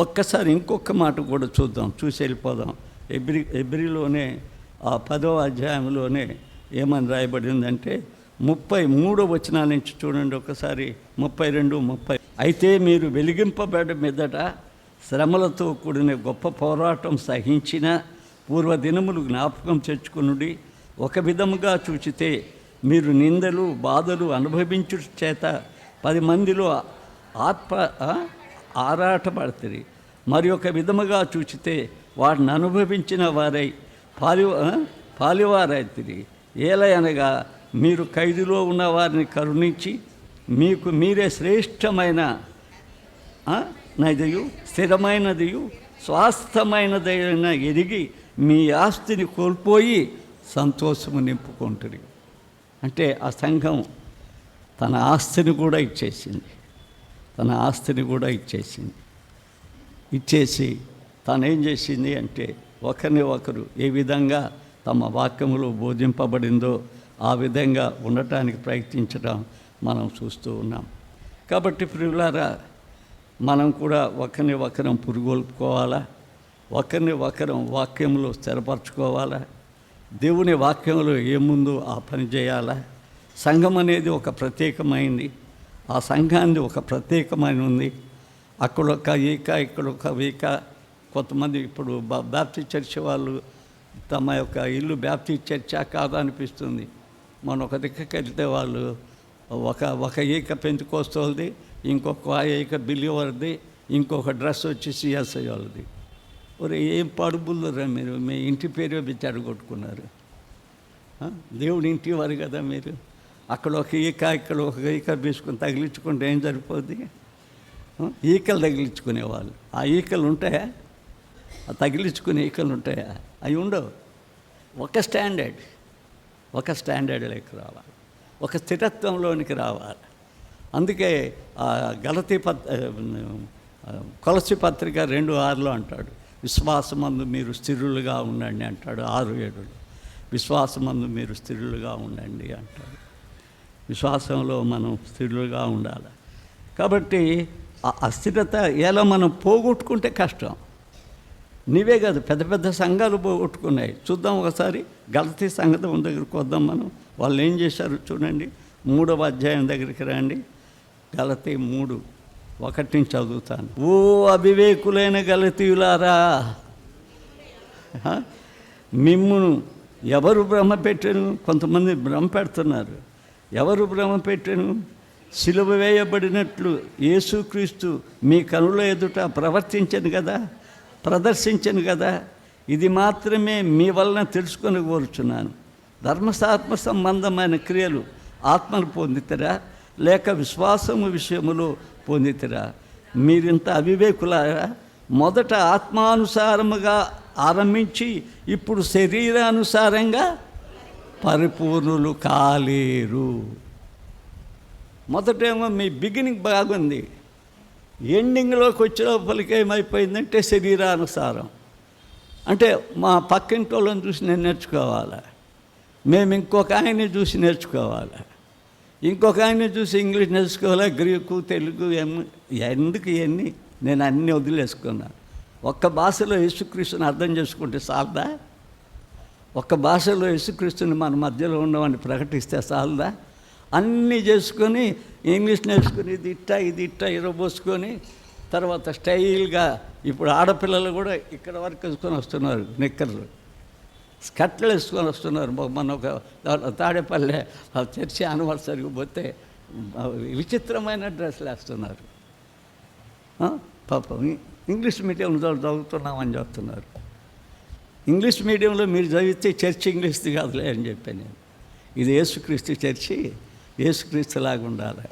ఒక్కసారి ఇంకొక మాట కూడా చూద్దాం, చూసి వెళ్ళిపోదాం. ఎబ్రిలోనే ఆ 10వ అధ్యాయంలోనే ఏమని రాయబడిందంటే 33వ వచనాల నుంచి చూడండి ఒకసారి. 32, 30. అయితే మీరు వెలిగింపబడ్డ మీదట శ్రమలతో కూడిన గొప్ప పోరాటం సహించిన పూర్వదినములు జ్ఞాపకం తెచ్చుకునుడి. ఒక విధముగా చూచితే మీరు నిందలు బాధలు అనుభవించు చేత 10 మందిలో ఆరాటపడతారు. మరి ఒక విధముగా చూచితే వాటిని అనుభవించిన వారై పాలివారైతిరి. ఏలయనగా మీరు ఖైదులో ఉన్న వారిని కరుణించి మీకు మీరే శ్రేష్టమైన నదియు స్థిరమైనదియు స్వాస్థమైనదైన ఎరిగి మీ ఆస్తిని కోల్పోయి సంతోషము నింపుకుంటుంది. అంటే ఆ సంఘం తన ఆస్తిని కూడా ఇచ్చేసింది. ఇచ్చేసి తనేం చేసింది అంటే ఒకరిని ఒకరు ఏ విధంగా తమ వాక్యములో బోధింపబడిందో ఆ విధంగా ఉండటానికి ప్రయత్నించడం మనం చూస్తూ ఉన్నాం. కాబట్టి ప్రియులారా, మనం కూడా ఒకరిని ఒకరం పురుగొల్పుకోవాలా, ఒకరిని ఒకరం వాక్యంలో స్థిరపరచుకోవాలా, దేవుని వాక్యంలో ఏముందో ఆ పని చేయాలా. సంఘం అనేది ఒక ప్రత్యేకమైంది. ఆ సంఘాన్ని ఒక ప్రత్యేకమైన ఉంది. అక్కడొక ఈక ఇక్కడొక వీక. కొంతమంది ఇప్పుడు బ్యాప్టిస్ట్ చర్చ్ వాళ్ళు తమ యొక్క ఇల్లు బ్యాప్టిస్ట్ చర్చా కాదు అనిపిస్తుంది. మనం ఒక దిక్కకి వెళ్తే వాళ్ళు ఒక ఈక పెంచుకోస్తోంది, ఇంకొక ఈక బిలివర్ది, ఇంకొక డ్రెస్ వచ్చి సిఎస్ఐ వాళ్ళది. ఒరే ఏం పడుబుల్లురా మీరు, మీ ఇంటి పేరు బిచ్చాడు కొట్టుకున్నారు. దేవుడి ఇంటి వారు కదా మీరు. అక్కడ ఒక ఈక ఇక్కడ ఒక ఈక తీసుకుని తగిలించుకుంటే ఏం సరిపోద్ది? ఈకలు తగిలించుకునేవాళ్ళు. ఆ ఈకలు ఉంటాయా? ఆ తగిలించుకునే ఈకలు ఉంటాయా? అవి ఉండవు. ఒక స్టాండర్డ్లోకి రావాలి, ఒక స్థిరత్వంలోనికి రావాలి. అందుకే కొలసి పత్రిక 2:6 అంటాడు, విశ్వాసమందు మీరు స్థిరులుగా ఉండండి అంటాడు. 6:7 విశ్వాసమందు మీరు స్థిరులుగా ఉండండి అంటాడు. విశ్వాసంలో మనం స్థిరులుగా ఉండాలి. కాబట్టి ఆ అస్థిరత ఎలా మనం పోగొట్టుకుంటే కష్టం. నీవే కాదు, పెద్ద పెద్ద సంఘాలు పోగొట్టుకున్నాయి. చూద్దాం ఒకసారి గలతీ సంఘం దగ్గరికి వద్దాం మనం. వాళ్ళు ఏం చేశారు చూడండి. 3వ అధ్యాయం దగ్గరికి రండి. గలతీ 3:1 నుంచి చదువుతాను. ఓ అవివేకులైన గలతీయులారా, మిమ్మును ఎవరు భ్రమ పెట్టాను? కొంతమంది భ్రమ పెడుతున్నారు. ఎవరు భ్రమ పెట్టాను? సిలువ వేయబడినట్లు యేసుక్రీస్తు మీ కనుల ఎదుట ప్రదర్శించను కదా. ఇది మాత్రమే మీ వలన తెలుసుకొని కోరుచున్నాను. ధర్మశాస్త్ర సంబంధమైన క్రియలు ఆత్మను పొందితరా, లేక విశ్వాసము విషయములో పొందితరా? మీరింత అవివేకులారా. మొదట ఆత్మానుసారముగా ఆరంభించి ఇప్పుడు శరీరానుసారంగా పరిపూర్ణులు కాలేరు. మొదటేమో మీ బిగినింగ్ బాగుంది, ఎండింగ్లోకి వచ్చే లోపలికి ఏమైపోయిందంటే శరీరానుసారం. అంటే మా పక్కింటి వాళ్ళని చూసి నేను నేర్చుకోవాలా, మేము ఇంకొక ఆయన్ని చూసి నేర్చుకోవాలా, ఇంకొక ఆయన్ని చూసి ఇంగ్లీష్ నేర్చుకోవాలా, గ్రీకు తెలుగు ఎందుకు ఇవన్నీ? నేను అన్నీ వదిలేసుకున్నా. ఒక్క భాషలో యేసుక్రీస్తుని అర్థం చేసుకుంటే చాలదా? ఒక్క భాషలో యేసుక్రీస్తుని మన మధ్యలో ఉండమని ప్రకటిస్తే చాలదా? అన్నీ చేసుకొని ఇంగ్లీష్ నేర్చుకుని ఇది ఇట్ట ఇరబోసుకొని తర్వాత స్టైల్గా ఇప్పుడు ఆడపిల్లలు కూడా ఇక్కడ వరకు వేసుకొని వస్తున్నారు, నిక్కర్లు స్కర్ట్లు వేసుకొని వస్తున్నారు. మన ఒక తాడేపల్లె చర్చి యానివర్సరీకి పోతే విచిత్రమైన డ్రెస్సులు వేస్తున్నారు. పాపం ఇంగ్లీష్ మీడియంలో చదువుతున్నామని చెప్తున్నారు. ఇంగ్లీష్ మీడియంలో మీరు చదివితే చర్చి ఇంగ్లీష్ది కాదులే అని చెప్పాను నేను. ఇది యేసుక్రీస్తు చర్చి, యేసుక్రీస్తులాగా ఉండాలి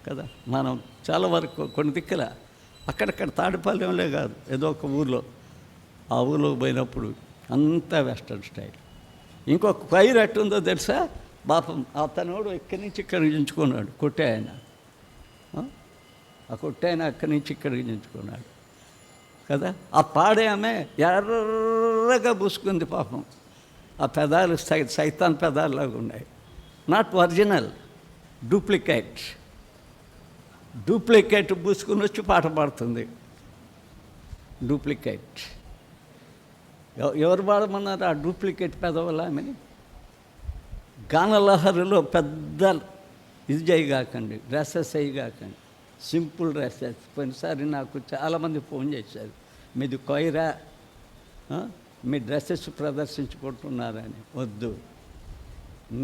కదా. మనం చాలా వరకు కొన్ని దిక్కుల అక్కడక్కడ తాడిపాలెంలే కాదు, ఏదో ఒక ఊర్లో ఆ ఊర్లోకి పోయినప్పుడు అంతా వెస్టర్న్ స్టైల్. ఇంకొక కైరు ఎట్టుందో తెలుసా? పాపం అతనోడు ఇక్కడి నుంచి ఇక్కడికి దించుకున్నాడు, కొట్టే ఆయన. ఆ కొట్టే ఆయన అక్కడి నుంచి ఇక్కడికి దించుకున్నాడు కదా. ఆ పాడే ఆమె ఎర్రగా పూసుకుంది పాపం. ఆ పెదాలు సైతాన్ పెదాల్లాగా ఉన్నాయి. Not original, duplicate. డూప్లికేట్ పూసుకుని వచ్చి పాట పాడుతుంది. డూప్లికేట్ ఎవరు పాడమన్నారు? ఆ డూప్లికేట్ పెదవుల ఆమెని. గానలహరిలో పెద్ద ఇది చేయగాకండి, డ్రెస్సెస్ వేయగాకండి, సింపుల్ డ్రెస్సెస్. పోయినసారి నాకు చాలామంది ఫోన్ చేశారు, మీది కొయిరా, మీ డ్రెస్సెస్ ప్రదర్శించుకుంటున్నారని. వద్దు,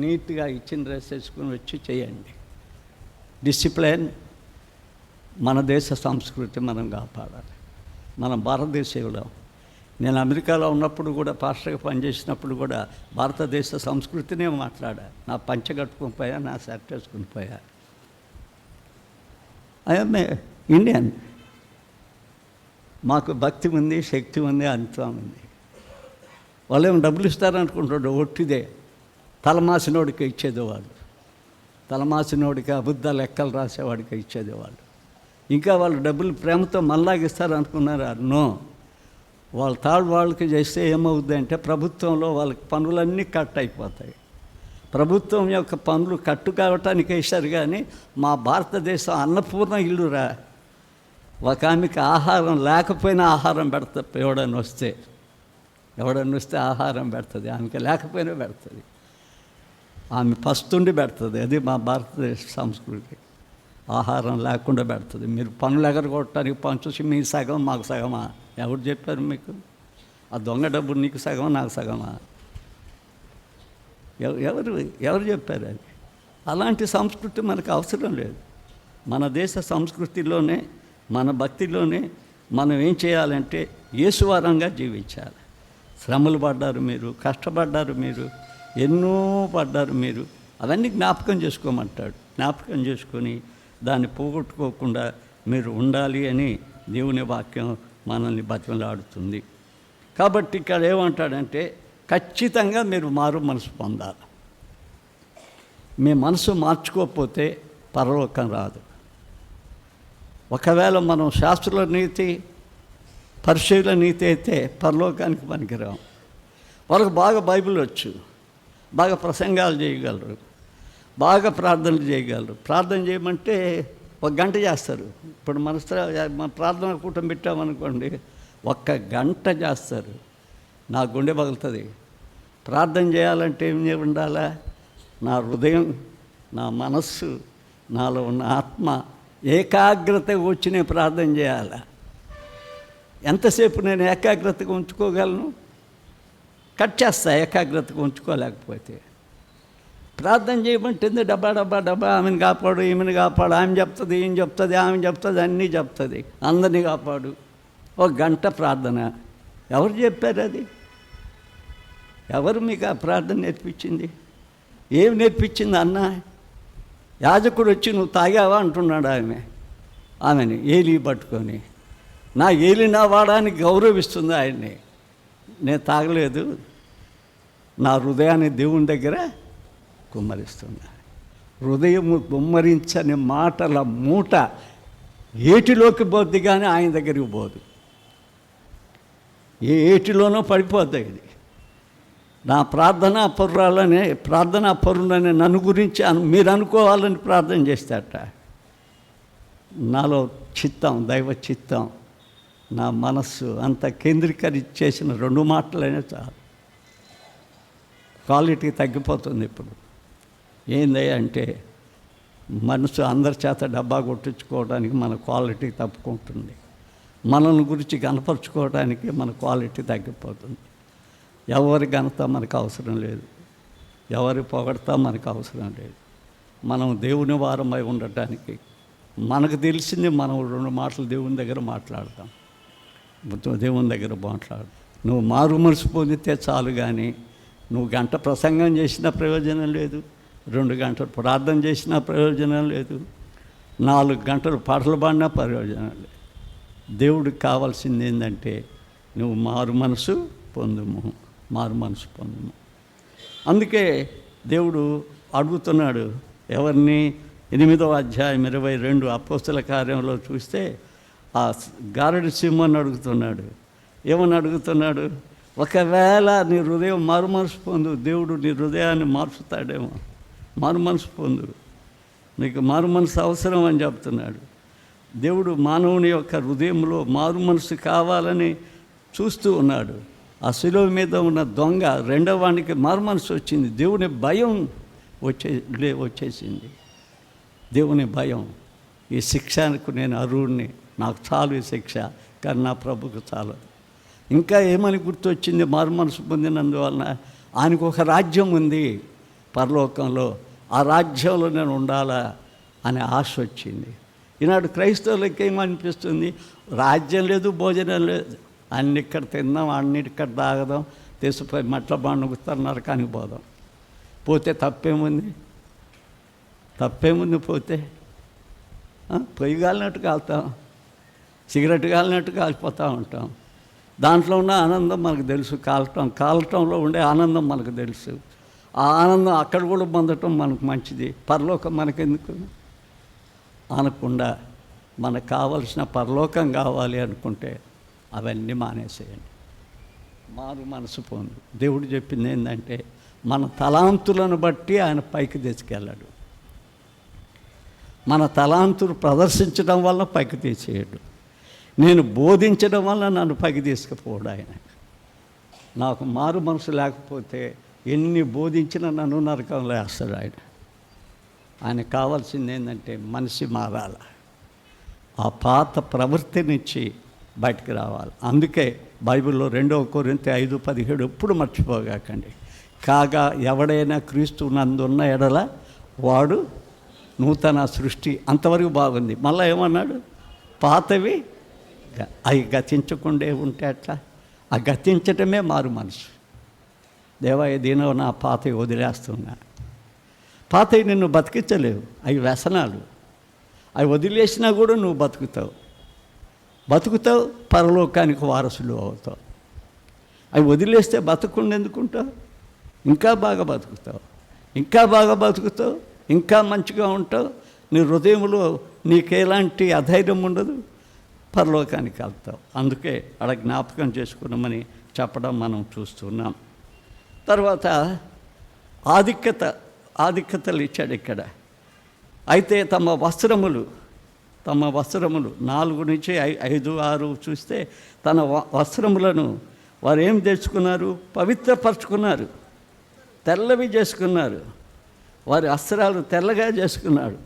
నీట్గా ఇచ్చిన డ్రెస్ వేసుకుని వచ్చి చేయండి. డిసిప్లిన్. మన దేశ సంస్కృతి మనం కాపాడాలి. మన భారతదేశంలో నేను అమెరికాలో ఉన్నప్పుడు కూడా, పాస్టర్గా పనిచేసినప్పుడు కూడా భారతదేశ సంస్కృతినే మాట్లాడా. నా పంచ కట్టుకుని పోయా, నా షర్ట్ వేసుకుని పోయా. I'm Indian. మాకు భక్తి ఉంది, శక్తి ఉంది, అంతా ఉంది. వాళ్ళు ఏమో డబ్బులు ఇస్తారనుకుంటాడు, ఒట్టిదే. తలమాసినోడికి ఇచ్చేది వాళ్ళు, తలమాసినోడికి అబద్ధ లెక్కలు రాసేవాడికి ఇచ్చేది వాళ్ళు. ఇంకా వాళ్ళు డబ్బులు ప్రేమతో మళ్ళాగా ఇస్తారనుకున్నారా? నో. వాళ్ళ తాడు వాళ్ళకి చేస్తే ఏమవుద్ది అంటే, ప్రభుత్వంలో వాళ్ళకి పనులన్నీ కట్ అయిపోతాయి. ప్రభుత్వం యొక్క పనులు కట్టు కావటానికి వేశారు. కానీ మా భారతదేశం అన్నపూర్ణ ఇల్లురా. ఒక ఆమెకి ఆహారం లేకపోయినా ఆహారం పెడతా. ఎవడన్నా వస్తే ఆహారం పెడుతుంది. ఆమెకి లేకపోయినా పెడుతుంది. ఆమె పస్తుండి పెడుతుంది. అది మా భారతదేశ సంస్కృతి. ఆహారం లేకుండా పెడుతుంది. మీరు పనులు ఎగరగొట్టడానికి పంచు, మీ సగం మాకు సగమా? ఎవరు చెప్పారు మీకు? ఆ దొంగ డబ్బు నీకు సగమా, నాకు సగమా? ఎవరు చెప్పారు అది? అలాంటి సంస్కృతి మనకు అవసరం లేదు. మన దేశ సంస్కృతిలోనే, మన భక్తిలోనే మనం ఏం చేయాలంటే యేసువారంగా జీవించాలి. శ్రమలు పడ్డారు మీరు, కష్టపడ్డారు మీరు, ఎన్నో పడ్డారు మీరు. అవన్నీ జ్ఞాపకం చేసుకోమంటాడు. జ్ఞాపకం చేసుకొని దాన్ని పోగొట్టుకోకుండా మీరు ఉండాలి అని దేవుని వాక్యం మనల్ని బతిమలాడుతుంది. కాబట్టి ఇక్కడ ఏమంటాడంటే, ఖచ్చితంగా మీరు మారు మనసు పొందాలి. మీ మనసు మార్చుకోకపోతే పరలోకం రాదు. ఒకవేళ మనం శాస్త్రుల నీతి, పరిశీలన నీతి అయితే పరలోకానికి పనికిరాం. వాళ్ళకు బాగా బైబిల్ వచ్చు, బాగా ప్రసంగాలు చేయగలరు, బాగా ప్రార్థనలు చేయగలరు. ప్రార్థన చేయమంటే 1 గంట చేస్తారు. ఇప్పుడు మన ప్రార్థన కూటమి పెట్టామనుకోండి, 1 గంట చేస్తారు. నా గుండె పగులుతుంది. ప్రార్థన చేయాలంటే ఏం ఉండాలా? నా హృదయం, నా మనస్సు, నాలో ఉన్న ఆత్మ ఏకాగ్రతగా వచ్చి నేను ప్రార్థన చేయాలా. ఎంతసేపు నేను ఏకాగ్రతగా ఉంచుకోగలను? కట్ చేస్తా ఏకాగ్రతగా ఉంచుకోలేకపోతే. ప్రార్థన చేయమంటే డబ్బా డబ్బా డబ్బా, ఆమెను కాపాడు, ఈమెను కాపాడు, ఆమె చెప్తుంది, ఈమె చెప్తుంది, ఆమె చెప్తుంది, అన్నీ చెప్తుంది, అందరినీ కాపాడు. 1 గంట ప్రార్థన. ఎవరు చెప్పారు అది? ఎవరు మీకు ఆ ప్రార్థన నేర్పించింది? ఏమి నేర్పించింది అన్న? యాజకుడు వచ్చి నువ్వు తాగావా అంటున్నాడు ఆమెని ఏలి పట్టుకొని. నా ఏలి నా వాడానికి గౌరవిస్తుంది ఆయన్ని. నేను తాగలేదు, నా హృదయాన్ని దేవుని దగ్గర కుమ్మరిస్తున్నా. హృదయము కుమ్మరించని మాటల మూట ఏటిలోకి పోద్ది కానీ ఆయన దగ్గరికి పోదు. ఏ ఏటిలోనో పడిపోద్ది ఇది. నా ప్రార్థనా పరులని నన్ను గురించి మీరు అనుకోవాలని ప్రార్థన చేస్తాట. నాలో చిత్తం, దైవ చిత్తం, నా మనస్సు అంత కేంద్రీకరించేసిన 2 మాటలైనా చాలు. క్వాలిటీ తగ్గిపోతుంది. ఇప్పుడు ఏందయ్యా అంటే, మనసు అందరి చేత డబ్బా కొట్టించుకోవడానికి మన క్వాలిటీ తప్పుకుంటుంది. మనల్ని గురించి కనపరుచుకోవడానికి మన క్వాలిటీ తగ్గిపోతుంది. ఎవరి ఘనత మనకు అవసరం లేదు, ఎవరి పొగడతా మనకు అవసరం లేదు. మనం దేవుని వారమై ఉండటానికి మనకు తెలిసింది మనం 2 మాటలు దేవుని దగ్గర మాట్లాడతాం. దేవుని దగ్గర మాట్లాడు. నువ్వు మారు మనసు పొందితే చాలు. కానీ నువ్వు 1 గంట ప్రసంగం చేసినా ప్రయోజనం లేదు, 2 గంటలు ప్రార్థన చేసినా ప్రయోజనం లేదు, 4 గంటలు పాటలు పాడినా ప్రయోజనం లేదు. దేవుడికి కావాల్సింది ఏంటంటే నువ్వు మారు మనసు పొందుము. అందుకే దేవుడు అడుగుతున్నాడు ఎవరిని? 8వ అధ్యాయం 22 అపోస్తల కార్యంలో చూస్తే ఆ గారడి సింహని అడుగుతున్నాడు. ఏమని అడుగుతున్నాడు? ఒకవేళ నీ హృదయం మారు మనసు పొందు, దేవుడు నీ హృదయాన్ని మార్చుతాడేమో. మారు మనసు పొందు, నీకు మారు మనసు అవసరం అని చెప్తున్నాడు. దేవుడు మానవుని యొక్క హృదయంలో మారు మనసు కావాలని చూస్తూ ఉన్నాడు. ఆ శిలువ మీద ఉన్న దొంగ రెండవ వానికి మారు మనసు వచ్చింది. దేవుని భయం వచ్చేసింది. దేవుని భయం, ఈ శిక్షకు నేను అర్హుడిని, నాకు చాలు ఈ శిక్ష, కానీ నా ప్రభుకు చాలదు. ఇంకా ఏమని గుర్తొచ్చింది? మారు మనసు పొందినందువలన ఆయనకు ఒక రాజ్యం ఉంది పరలోకంలో, ఆ రాజ్యంలో నేను ఉండాలా అనే ఆశ వచ్చింది. ఈనాడు క్రైస్తవులకి ఏమనిపిస్తుంది? రాజ్యం లేదు, భోజనం లేదు, అన్ని ఇక్కడ తిందాం, అన్నిటిక్కడ తాగదాం, తీసుకుపోయి మట్ల బాండుగుతారు, నరకానికి పోదాం. పోతే తప్పేముంది పోతే? పొయ్యి కాలినట్టు కాలుతాం, సిగరెట్ కాలినట్టు కాలిపోతూ ఉంటాం. దాంట్లో ఉన్న ఆనందం మనకు తెలుసు, కాలటంలో ఉండే ఆనందం మనకు తెలుసు. ఆ ఆనందం అక్కడ కూడా పొందటం మనకు మంచిది, పరలోకం మనకెందుకు అనకుండా మనకు కావలసిన పరలోకం కావాలి అనుకుంటే అవన్నీ మానేసేయండి. మారు మనసు పొందు. దేవుడు చెప్పింది ఏంటంటే, మన తలాంతులను బట్టి ఆయన పైకి తీసుకెళ్ళాడు. మన తలాంతులు ప్రదర్శించడం వల్ల పైకి తీసేయడు. నేను బోధించడం వల్ల నన్ను పైకి తీసుకుపోడు ఆయన. నాకు మారు మనసు లేకపోతే ఎన్ని బోధించినా నన్ను నరకంలో వేస్తాడు ఆయన. ఆయనకు కావాల్సింది ఏంటంటే మనిషి మారాలి, ఆ పాత ప్రవృత్తినిచ్చి బయటికి రావాలి. అందుకే బైబిల్లో 2 కొరింథీ 5:17 ఎప్పుడు మర్చిపోగాకండి. కాగా ఎవడైనా క్రీస్తు నందున్న ఎడల వాడు నూతన సృష్టి. అంతవరకు బాగుంది. మళ్ళీ ఏమన్నాడు? పాతవి అవి గతించకుండా ఉంటే అట్లా, ఆ గతించటమే మారు మనసు. దేవా దీనో నా పాతవి వదిలేస్తున్నా. పాతవి నిన్ను బతికించలేవు, అవి వ్యసనాలు. అవి వదిలేసినా కూడా నువ్వు బతుకుతావు, పరలోకానికి వారసులు అవుతావు. అవి వదిలేస్తే బతకుండా ఎందుకుంటావు? ఇంకా బాగా బతుకుతావు, ఇంకా మంచిగా ఉంటావు. నీ హృదయంలో నీకెలాంటి అధైర్యం ఉండదు, పరలోకానికి వెళ్తావు. అందుకే అక్కడ జ్ఞాపకం చేసుకున్నామని చెప్పడం మనం చూస్తున్నాం. తర్వాత ఆధిక్యతలు ఇచ్చాడు ఇక్కడ. అయితే తమ వస్త్రములు 4 నుంచి 5, 6 చూస్తే తన వస్త్రములను వారు ఏం తెచ్చుకున్నారు? పవిత్రపరచుకున్నారు, తెల్లవి చేసుకున్నారు. వారి వస్త్రాలు తెల్లగా చేసుకున్నాడు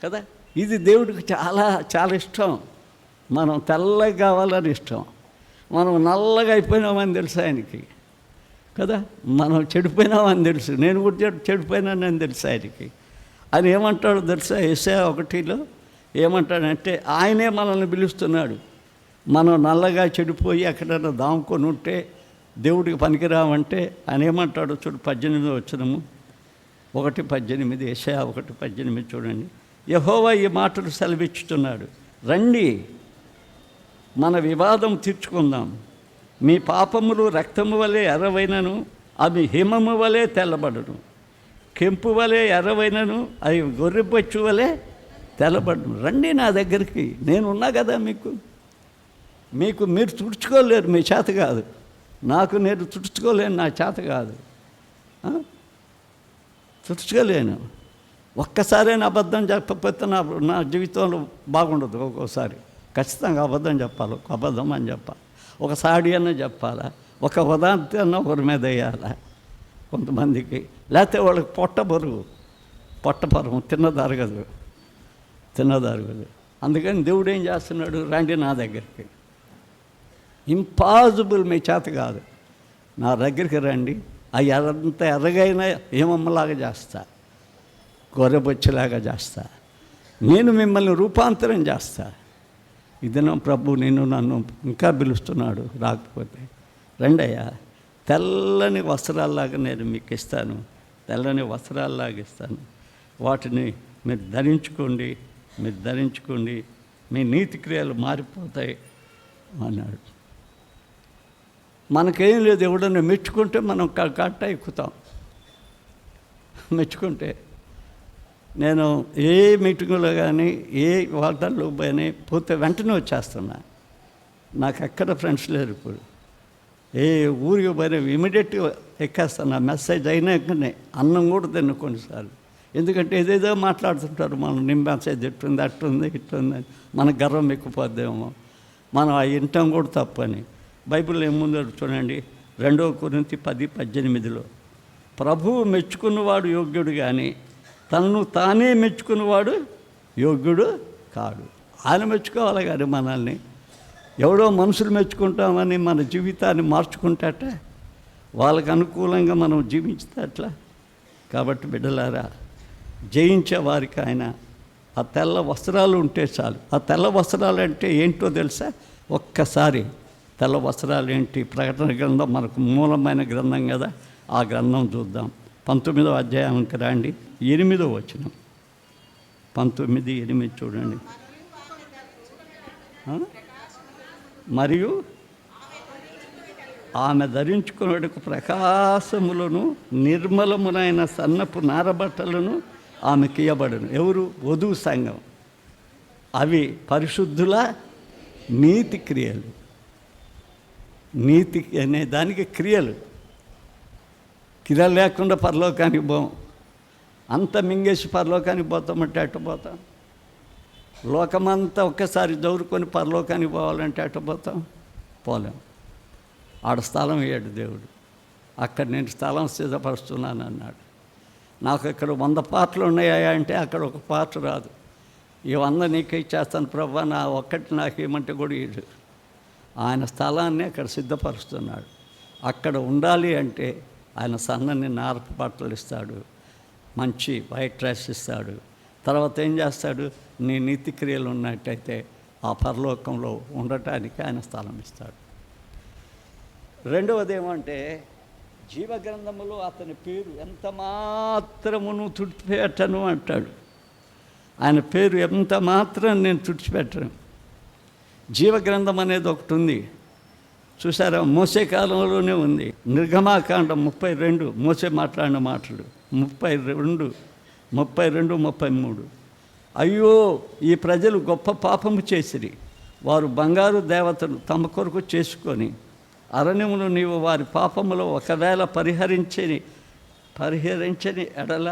కదా. ఇది దేవుడికి చాలా చాలా ఇష్టం. మనం తెల్లగా కావాలని ఇష్టం. మనం నల్లగా అయిపోయినామని తెలుసు ఆయనకి కదా. మనం చెడిపోయినామని తెలుసు, నేను కూడా చెడిపోయినానని తెలుసు ఆయనకి. ఆయన ఏమంటాడు తెలుసా? యెషయా 1లో ఏమంటాడంటే, ఆయనే మనల్ని పిలుస్తున్నాడు. మనం నల్లగా చెడిపోయి ఎక్కడైనా దాముకొని ఉంటే, దేవుడికి పనికిరామంటే ఆయన ఏమంటాడు చూడు. 18వ వచనము, 1:18, యెషయా 1:18 చూడండి. యెహోవా ఈ మాటలు సెలవిచ్చుతున్నాడు, రండి మన వివాదం తీర్చుకుందాం. మీ పాపములు రక్తము వలె ఎర్రవైనను అవి హిమము వలె తెల్లబడును. కెంపు వలె ఎర్రవైనను అవి గొర్రెపచ్చు వలె తెల్లబడును. రండి నా దగ్గరికి, నేనున్నా కదా మీరు తుడుచుకోలేరు, మీ చేత కాదు. నేను తుడుచుకోలేను, నా చేత కాదు, తుడుచుకోలేను. ఒక్కసారైనా అబద్ధం చెప్పకపోతే నా జీవితంలో బాగుండదు. ఒక్కోసారి ఖచ్చితంగా అబద్ధం చెప్పాలి, ఒక అబద్ధం అని చెప్పాలి, ఒక సాడి అన్న చెప్పాలా, ఒక ఉదాంతి అన్న ఒకరి మీద వేయాలా కొంతమందికి. లేకపోతే వాళ్ళకి పొట్టపరువు తిన్నదరగదు. అందుకని దేవుడు ఏం చేస్తున్నాడు? రండి నా దగ్గరికి. ఇంపాసిబుల్, మీ చేత కాదు, నా దగ్గరికి రండి. అంత ఎర్రగైనా ఏమమ్మలాగా చేస్తా, గొర్రెబొచ్చేలాగా చేస్తా, నేను మిమ్మల్ని రూపాంతరం చేస్తా. ఇదన ప్రభు నన్ను ఇంకా పిలుస్తున్నాడు. రాకపోతే రండయ్యా, తెల్లని వస్త్రాల్లాగా నేను మీకు ఇస్తాను, తెల్లని వస్త్రాల్లాగా ఇస్తాను. వాటిని మీరు ధరించుకోండి, మీ నీతి క్రియలు మారిపోతాయి అన్నాడు. మనకేం లేదు, ఎవడన్నా మెచ్చుకుంటే మనం కట్ట ఎక్కుతాం. మెచ్చుకుంటే నేను ఏ మీటింగులో కానీ ఏ వార్తల్లో పోతే వెంటనే వచ్చేస్తున్నా. నాకు ఎక్కడ ఫ్రెండ్స్ లేరు ఇప్పుడు. ఏ ఊరికి పోయినా ఇమీడియట్గా ఎక్కేస్తాను. మెసేజ్ అయినాకనే అన్నం కూడా తిన్న కొన్నిసార్లు ఎందుకంటే ఏదేదో మాట్లాడుతుంటారు, మనం నింబేసేది ఇట్టుంది అట్టుంది ఇట్టుంది అని, మన గర్వం ఎక్కుపోద్దేమో, మనం ఆ వింటాం కూడా తప్పని. బైబిల్లో ఏముందో చూడండి, 2 కొరింథీ 10:18 ప్రభువు మెచ్చుకున్నవాడు యోగ్యుడు కానీ తనను తానే మెచ్చుకున్నవాడు యోగ్యుడు కాడు. ఆయన మెచ్చుకోవాలి కానీ మనల్ని ఎవడో మనుషులు మెచ్చుకుంటామని మన జీవితాన్ని మార్చుకుంటాట, వాళ్ళకు అనుకూలంగా మనం జీవించితే అట్లా. కాబట్టి బిడ్డలారా, జయించే వారికి ఆయన ఆ తెల్ల వస్త్రాలు ఉంటే చాలు. ఆ తెల్ల వస్త్రాలు అంటే ఏంటో తెలుసా? ఒక్కసారి తెల్ల వస్త్రాలు ఏంటి? ప్రకటన గ్రంథం మనకు మూలమైన గ్రంథం కదా, ఆ గ్రంథం చూద్దాం. 19వ అధ్యాయానికి రండి, 8వ వచనం. 19:8 చూడండి. మరియు ఆమె ధరించుకున్నకు ప్రకాశములను నిర్మలమునైన సన్నపు నారబట్టలను ఆమెకి ఇయ్యబడును. ఎవరు? వధువు సంఘం. అవి పరిశుద్ధుల నీతి క్రియలు. నీతి అనే దానికి క్రియలు లేకుండా పరలోకానికి పోం. అంత మింగేసి పరలోకానికి పోతామంటే అట్ట పోతాం. లోకమంతా ఒక్కసారి దౌరుకొని పరలోకానికి పోవాలంటే అట్ట పోతాం, పోలేం. ఆడ స్థలం ఇయ్యాడు దేవుడు. అక్కడ నేను స్థలం సిద్ధపరుస్తున్నాను అన్నాడు. నాకు ఇక్కడ 100 పాటలు ఉన్నాయా అంటే అక్కడ ఒక పాట రాదు. ఈ 100 నీకే ఇచ్చేస్తాను ప్రభా, నా ఒక్కటి నాకు ఏమంటే కూడా ఇడు. ఆయన స్థలాన్ని అక్కడ సిద్ధపరుస్తున్నాడు. అక్కడ ఉండాలి అంటే ఆయన సన్నని నారపు బట్టలు ఇస్తాడు, మంచి వైట్ డ్రెస్ ఇస్తాడు. తర్వాత ఏం చేస్తాడు? నీ నీతి క్రియలు ఉన్నట్టయితే ఆ పరలోకంలో ఉండటానికి ఆయన స్థలం ఇస్తాడు. రెండవది ఏమంటే, జీవగ్రంథములో అతని పేరు ఎంత మాత్రమును తుడిచిపెట్టను అంటాడు. ఆయన పేరు ఎంత మాత్రం నేను తుడిచిపెట్టను. జీవగ్రంథం అనేది ఒకటి ఉంది, చూసారా? మోసే కాలంలోనే ఉంది. నిర్గమాకాండం 32 మోసే మాట్లాడిన మాటలు 32, 33. అయ్యో, ఈ ప్రజలు గొప్ప పాపము చేసిరి. వారు బంగారు దేవతను తమ కొరకు చేసుకొని అరణ్యమును నీవు వారి పాపములో ఒకవేళ పరిహరించని ఎడల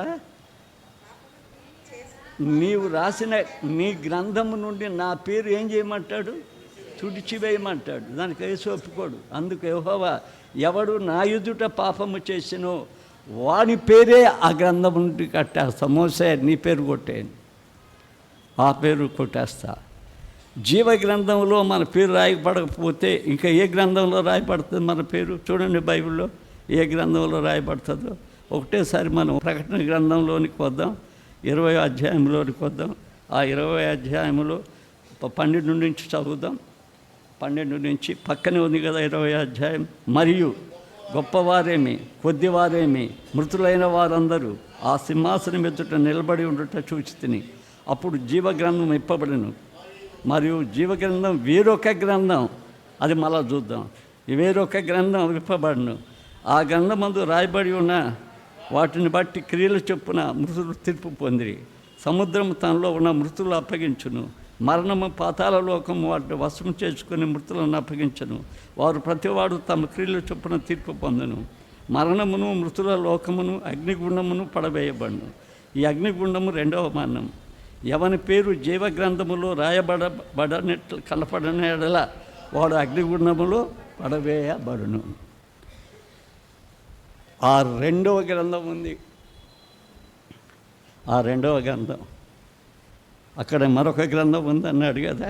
నీవు రాసిన నీ గ్రంథము నుండి నా పేరు ఏం చేయమంటాడు? తుడిచివేయమంటాడు. దానికి యేసు ఒప్పుకోడు. అందుకు యెహోవా, ఎవడు నా ఎదుట పాపము చేసినో వాని పేరే ఆ గ్రంథం నుండి కట్టేస్తా. మోసే నీ పేరు కొట్టేయండి, ఆ పేరు కొట్టేస్తా. జీవ గ్రంథంలో మన పేరు రాయబడకపోతే ఇంకా ఏ గ్రంథంలో రాయబడుతుంది మన పేరు? చూడండి బైబిల్లో ఏ గ్రంథంలో రాయబడుతుందో. ఒకటేసారి మనం ప్రకటన గ్రంథంలోనికి వద్దాం, 20వ అధ్యాయంలోనికి వద్దాం. ఆ 20వ అధ్యాయంలో 12 నుంచి చదువుదాం. 12 నుంచి పక్కనే ఉంది కదా 20వ అధ్యాయం. మరియు గొప్పవారేమి కొద్దివారేమి మృతులైన వారందరూ ఆ సింహాసనం ఎదుట నిలబడి ఉండుట చూచితిని. అప్పుడు జీవగ్రంథం ఇప్పబడిను. మరియు జీవగ్రంథం వేరొక గ్రంథం, అది మళ్ళా చూద్దాం. వేరొక గ్రంథం విప్పబడును. ఆ గ్రంథమందు రాయబడి ఉన్న వాటిని బట్టి క్రియలు చొప్పున మృతులు తీర్పు పొందిరి. సముద్రం తనలో ఉన్న మృతులు అప్పగించును. మరణము పాతాళ లోకము వాటిని వశము చేసుకుని మృతులను అప్పగించను. వారు ప్రతివాడు తమ క్రియలు చొప్పున తీర్పు పొందును. మరణమును మృతుల లోకమును అగ్నిగుండమును పడవేయబడును. ఈ అగ్నిగుండము 2వ మరణం. ఎవని పేరు జీవగ్రంథములో రాయబడబడనట్లు కనపడని ఎడల వాడు అగ్నిగుండములో పడవేయబడును. ఆ 2వ గ్రంథం ఉంది. ఆ 2వ గ్రంథం, అక్కడ మరొక గ్రంథం ఉంది అన్నాడు కదా,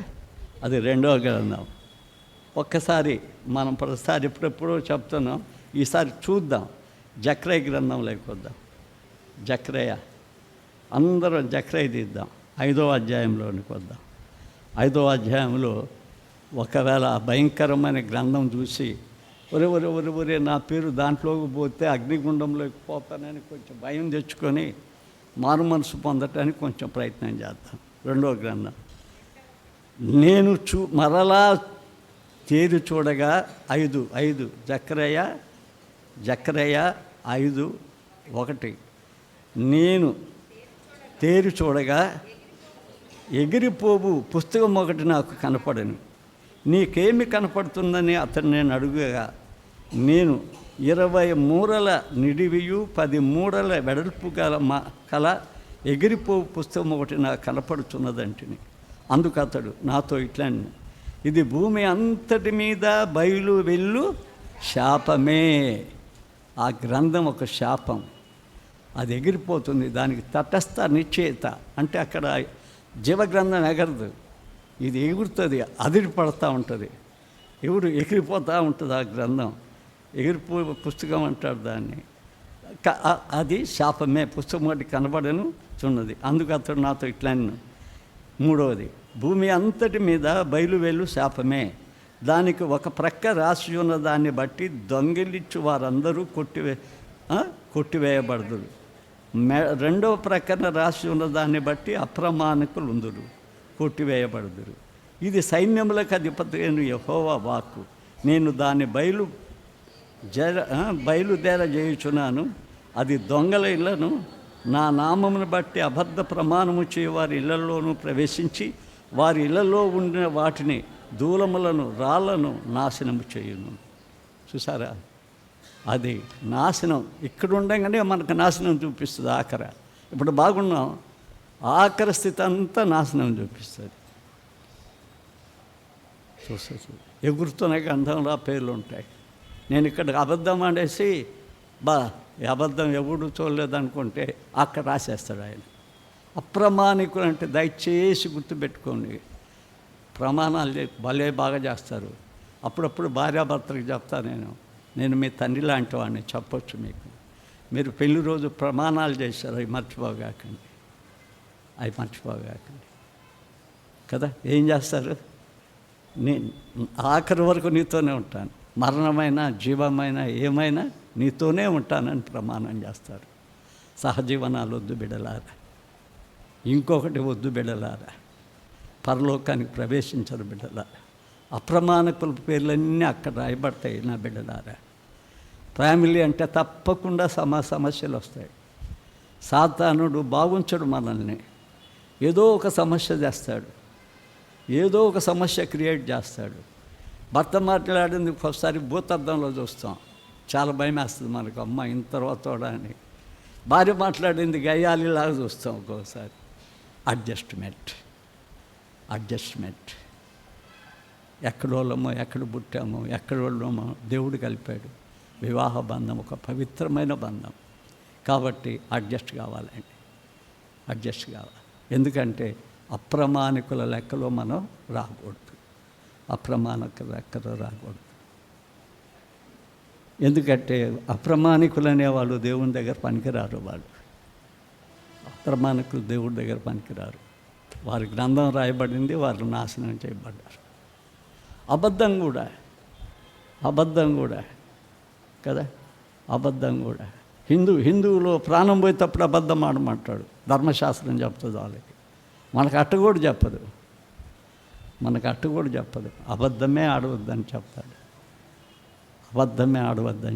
అది 2వ గ్రంథం. ఒక్కసారి మనం ప్రతిసారి ఎప్పుడెప్పుడో చెప్తున్నాం, ఈసారి చూద్దాం. జక్రయ గ్రంథం లేకొద్దాం. జక్రయ, అందరం జక్రయ తీద్దాం. 5వ అధ్యాయంలోనికి వద్దాం. 5వ అధ్యాయంలో ఒకవేళ భయంకరమైన గ్రంథం చూసి ఒరే నా పేరు దాంట్లోకి పోతే అగ్నిగుండంలోకి పోతానని కొంచెం భయం తెచ్చుకొని మారు మనసు పొందటానికి కొంచెం ప్రయత్నం చేద్దాం. 2వ గ్రంథం. నేను మరలా తేరు చూడగా 5 జక్రయ 5:1. నేను తేరు చూడగా ఎగిరిపోవు పుస్తకం ఒకటి నాకు కనపడను. నీకేమి కనపడుతుందని అతను నేను అడుగగా, నేను 20 మూరల నిడివియు 10 మూరల వెడల్పు కల ఎగిరిపో పుస్తకం ఒకటి నాకు కనపడుతున్నదంటిని. అందుకు అతడు నాతో ఇట్లా, ఇది భూమి అంతటి మీద బయలు వెళ్ళు శాపమే. ఆ గ్రంథం ఒక శాపం, అది ఎగిరిపోతుంది. దానికి తటస్థ నిశ్చయిత అంటే అక్కడ జీవగ్రంథం ఎగరదు, ఇది ఎగురుతుంది, అదిరి పడుతూ ఉంటుంది, ఎగిరిపోతూ ఉంటుంది. ఆ గ్రంథం ఎగిరిపో పుస్తకం అంటారు దాన్ని. అది శాపమే, పుస్తకం ఒకటి కనబడను చున్నది. అందుకు అతడు నాతో ఇట్లా. మూడవది, భూమి అంతటి మీద బయలు వెళ్ళు శాపమే, దానికి ఒక ప్రక్క రాసి ఉన్న దాన్ని బట్టి దొంగిలించు వారందరూ కొట్టివేయబడదురు. రెండవ ప్రక్కన రాసి ఉన్న దాన్ని బట్టి అప్రమాణకులు ఉందురు, కొట్టివేయబడదురు. ఇది సైన్యములకు అధిపతి అయిన యెహోవా వాక్కు. నేను దాన్ని బయలుదేర చేయుచున్నాను. అది దొంగల ఇళ్లను నా నామమును బట్టి అబద్ధ ప్రమాణము చేయ వారి ఇళ్లలోనూ ప్రవేశించి వారి ఇళ్లలో ఉండిన వాటిని, దూలములను, రాళ్లను నాశనము చేయును. చూసారా, అది నాశనం ఇక్కడ ఉండగానే మనకు నాశనం చూపిస్తుంది. ఆఖర ఇప్పుడు బాగున్నాం, ఆఖర స్థితి అంతా నాశనం చూపిస్తుంది. చూస్తుంది ఎగురుతున్న గంధంలో పేర్లు ఉంటాయి. నేను ఇక్కడ అబద్ధం ఆడేసి ఈ అబద్ధం ఎవడు చూడలేదనుకుంటే అక్కడ రాసేస్తాడు ఆయన. అప్రమాణికులు అంటే దయచేసి గుర్తుపెట్టుకోండి, ప్రమాణాలు భలే బాగా చేస్తారు. అప్పుడప్పుడు భార్యాభర్తలకు చెప్తా, నేను మీ తండ్రి లాంటి వాడిని చెప్పొచ్చు మీకు. మీరు పెళ్లి రోజు ప్రమాణాలు చేశారు, అవి మర్చిపోగాకండి కదా. ఏం చేస్తారు, నేను ఆఖరి వరకు నీతోనే ఉంటాను, మరణమైన జీవమైన ఏమైనా నీతోనే ఉంటానని ప్రమాణం చేస్తారు. సహజీవనాలు వద్దు బిడ్డలారా, ఇంకొకటి వద్దు బిడ్డలారా, పరలోకానికి ప్రవేశించరు బిడ్డలారా. అప్రమాణకుల పేర్లన్నీ అక్కడ రాయబడతాయి నా బిడ్డలారా. ఫ్యామిలీ అంటే తప్పకుండా సమస్యలు వస్తాయి. సాతానుడు బాగుంచడు మనల్ని, ఏదో ఒక సమస్య చేస్తాడు, ఏదో ఒక సమస్య క్రియేట్ చేస్తాడు. భర్త మాట్లాడింది ఒకసారి భూతద్దంలో చూస్తాం, చాలా భయం వేస్తుంది మనకు, అమ్మ ఇంత తర్వాత అని. భార్య మాట్లాడింది గయ్యాలిలాగా చూస్తాం ఒక్కోసారి. అడ్జస్ట్మెంట్ ఎక్కడోళ్ళమో, ఎక్కడ పుట్టామో, ఎక్కడోళ్ళమో దేవుడు కలిపాడు. వివాహ బంధం ఒక పవిత్రమైన బంధం కాబట్టి అడ్జస్ట్ కావాలి. ఎందుకంటే అప్రమాణికుల లెక్కలో మనం రాకూడదు, ఎందుకంటే అప్రమాణికులు అనేవాళ్ళు దేవుని దగ్గర పనికిరారు. అప్రమాణికులు దేవుడి దగ్గర పనికిరారు. వారి గ్రంథం రాయబడింది, వారు నాశనం చేయబడ్డారు. అబద్ధం కూడా కదా, అబద్ధం కూడా. హిందువులో ప్రాణం పోయేటప్పుడు అబద్ధం ఆడమంటాడు, ధర్మశాస్త్రం చెప్తుంది వాళ్ళకి. మనకు అట్టు కూడా చెప్పదు, అబద్ధమే ఆడవద్దని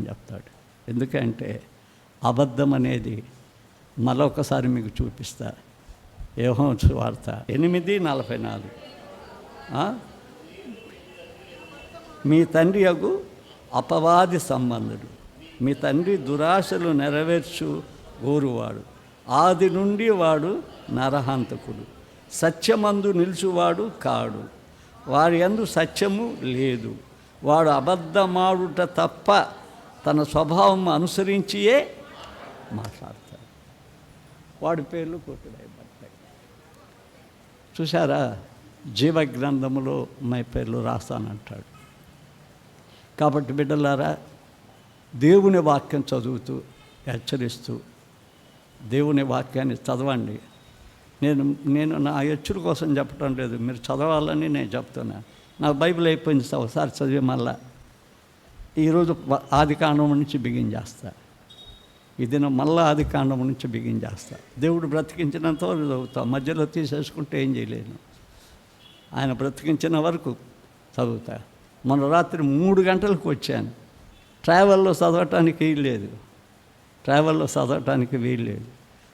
చెప్తాడు. ఎందుకంటే అబద్ధం అనేది మరొకసారి మీకు చూపిస్తా. యోహాను సువార్త 8:44, మీ తండ్రి యగు అపవాది సంబంధుడు, మీ తండ్రి దురాశలు నెరవేర్చు గోరువాడు, ఆది నుండి వాడు నరహంతకుడు, సత్యమందు నిలుచువాడు కాడు, వారి యందు సత్యము లేదు, వాడు అబద్ధమాడుట తప్ప తన స్వభావం అనుసరించియే మాట్లాడతాడు. వాడి పేర్లు కొట్టుడైబడతాయి. చూసారా, జీవగ్రంథములో మై పేర్లు రాస్తానంటాడు. కాబట్టి బిడ్డలారా, దేవుని వాక్యం చదువుతూ హెచ్చరిస్తూ దేవుని వాక్యాన్ని చదవండి. నేను నా హెచ్చరిక కోసం చెప్పడం లేదు, మీరు చదవాలని నేను చెప్తున్నా. నాకు బైబిల్ అయిపోయింది, ఒకసారి చదివి మళ్ళా ఈరోజు ఆదికాండం నుంచి బిగిన్ చేస్తా. ఈ దినం మళ్ళా ఆదికాండం నుంచి బిగిన్ చేస్తా. దేవుడు బ్రతికించినంత వరకు చదువుతా, మధ్యలో తీసేసుకుంటే ఏం చేయలేను. ఆయన బ్రతికించిన వరకు చదువుతా. మొన్న రాత్రి 3 గంటలకు వచ్చాను. ట్రావెల్లో చదవటానికి వీల్లేదు.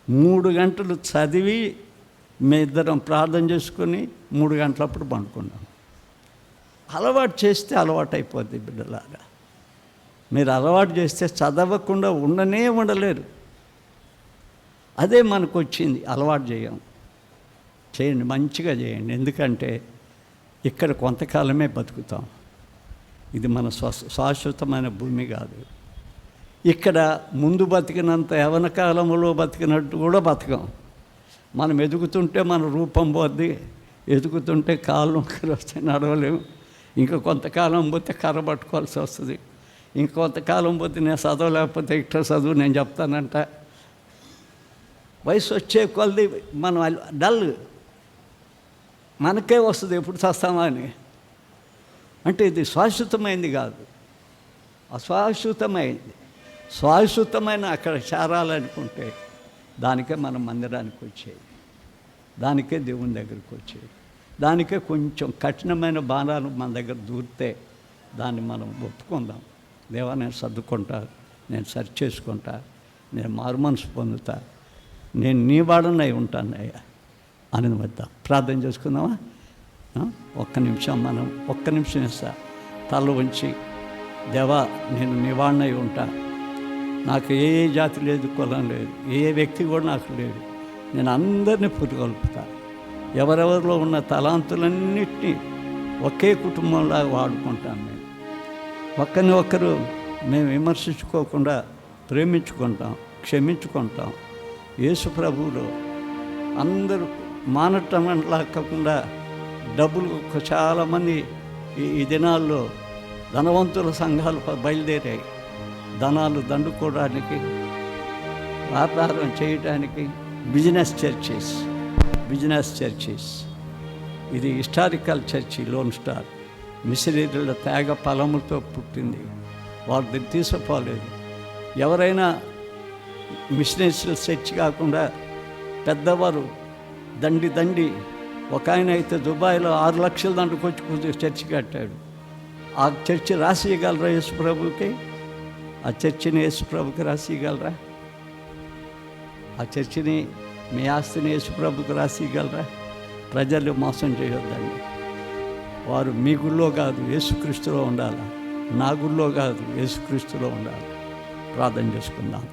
3 గంటలు చదివి మీ ఇద్దరం ప్రార్థన చేసుకొని 3 గంటలప్పుడు పండుకున్నాం. అలవాటు చేస్తే అలవాటు అయిపోద్ది బిడ్డలాగా. మీరు అలవాటు చేస్తే చదవకుండా ఉండలేరు. అదే మనకు వచ్చింది, అలవాటు చేయండి, మంచిగా చేయండి. ఎందుకంటే ఇక్కడ కొంతకాలమే బతుకుతాం. ఇది మన శాశ్వతమైన భూమి కాదు. ఇక్కడ ముందు బతికినంత యవన కాలంలో బతికినట్టు కూడా బతకం. మనం ఎదుగుతుంటే మన రూపం పోద్ది, ఎదుగుతుంటే కాళ్ళు నొక్కలు వస్తాయి, నడవలేము. ఇంకా కొంతకాలం పోతే కర్ర పట్టుకోవాల్సి వస్తుంది. ఇంకొంతకాలం పోతే నేను చదవలేకపోతే ఇట్లా చదువు నేను చెప్తానంట. వయసు వచ్చే కొలది మనం డల్, మనకే వస్తుంది ఎప్పుడు చస్తామా అని. అంటే ఇది శాశ్వతమైంది కాదు, అశాశ్వతమైంది. శాశ్వతమైన అక్కడ చేరాలనుకుంటే దానికే మనం మందిరానికి వచ్చేది, దానికే దేవుని దగ్గరికి వచ్చేది. దానికే కొంచెం కఠినమైన బాణాలు మన దగ్గర దూరితే దాన్ని మనం ఒప్పుకుందాం. దేవా, నేను సర్దుకుంటా, నేను సరి చేసుకుంటా, నేను మారుమనసు పొందుతా, నేను నీ వాడనై ఉంటాను అయ్యా అని వద్దాం. ప్రార్థన చేసుకుందామా? ఒక్క నిమిషం ఇస్తా. తల ఉంచి, దేవా, నేను నీ వాడనై ఉంటా. నాకు ఏ జాతి లేదు, కులం లేదు, ఏ వ్యక్తి కూడా నాకు లేడు. నేను అందరినీ పురిగొల్పుతా. ఎవరెవరిలో ఉన్న తలాంతులన్నిటినీ ఒకే కుటుంబంలా వాడుకుంటాను. నేను ఒకరు మేము విమర్శించుకోకుండా ప్రేమించుకుంటాం, క్షమించుకుంటాం. యేసు ప్రభువులో అందరూ మానటం కాకుండా డబ్బులు చాలామంది ఈ దినాల్లో ధనవంతుల సంఘాలు బయలుదేరాయి. ధనాలు దండుకోవడానికి, వ్యాపారం చేయడానికి బిజినెస్ చర్చెస్. ఇది హిస్టారికల్ చర్చి, లోన్ స్టార్ మిషనరీల త్యాగ ఫలములతో పుట్టింది. వాళ్ళు తీసుకోలేదు. ఎవరైనా మిషనరీస్ చర్చి కాకుండా పెద్దవారు దండి ఒక ఆయన అయితే దుబాయ్లో 6 లక్షల దండుకొచ్చి చర్చి కట్టాడు. ఆ చర్చి రాసియగలరా యేసు ప్రభుకి? ఆ చర్చిని యేసు ప్రభుకి రాసియగలరా? ఆ చర్చిని, మీ ఆస్తిని యేసు ప్రభుకి రాసియగలరా? ప్రజలు మోసం చేయొద్దండి. వారు మీ గుళ్ళో కాదు, యేసుక్రీస్తులో ఉండాలి. నా గుళ్ళో కాదు, యేసుక్రీస్తులో ఉండాలి. ప్రార్థన చేసుకుందాం.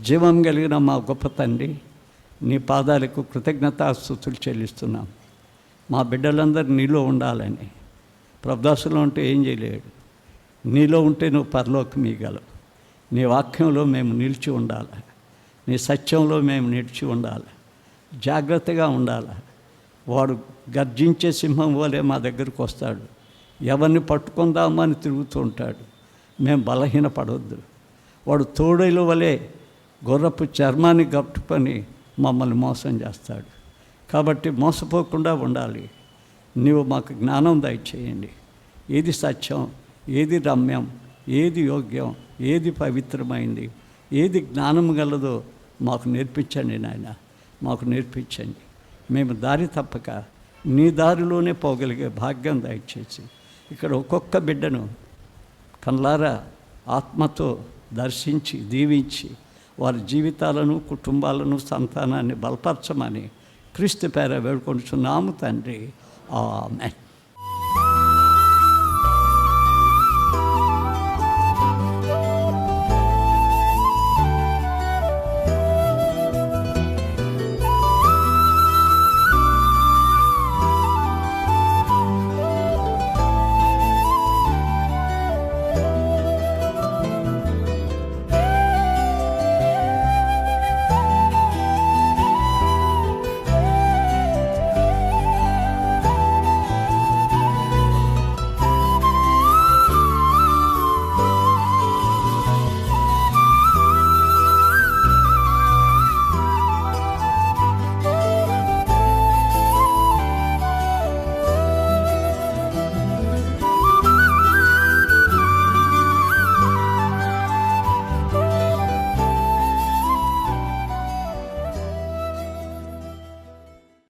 జీవం కలిగిన మా గొప్ప తండ్రి, నీ పాదాలకు కృతజ్ఞతాస్తుతులు చెల్లిస్తున్నాం. మా బిడ్డలందరూ నీలో ఉండాలని. ప్రభుదాసులో ఉంటే ఏం చేయలేడు. నీలో ఉంటే నువ్వు పరలోకం ఇవ్వగలవు. నీ వాక్యంలో మేము నిలిచి ఉండాలి, నీ సత్యంలో మేము నిలిచి ఉండాలి, జాగ్రత్తగా ఉండాలి. వాడు గర్జించే సింహం వలె మా దగ్గరికి వస్తాడు. ఎవరిని పట్టుకుందామని తిరుగుతూ ఉంటాడు. మేము బలహీనపడవద్దు. వాడు తోడేల వలె గుర్రపు చర్మాన్ని గట్టుకొని మమ్మల్ని మోసం చేస్తాడు. కాబట్టి మోసపోకుండా ఉండాలి. నీవు మాకు జ్ఞానం దయచేయండి. ఏది సత్యం, ఏది రమ్యం, ఏది యోగ్యం, ఏది పవిత్రమైంది, ఏది జ్ఞానం గలదో మాకు నేర్పించండి నాయన, మాకు నేర్పించండి. మేము దారి తప్పక నీ దారిలోనే పోగలిగే భాగ్యం దయచేసి ఇక్కడ ఒక్కొక్క బిడ్డను కళ్ళారా ఆత్మతో దర్శించి దీవించి వారి జీవితాలను, కుటుంబాలను, సంతానాన్ని బలపరచమని క్రీస్తు పేర వేడుకొనుచున్నాము తండ్రి. ఆమేన్.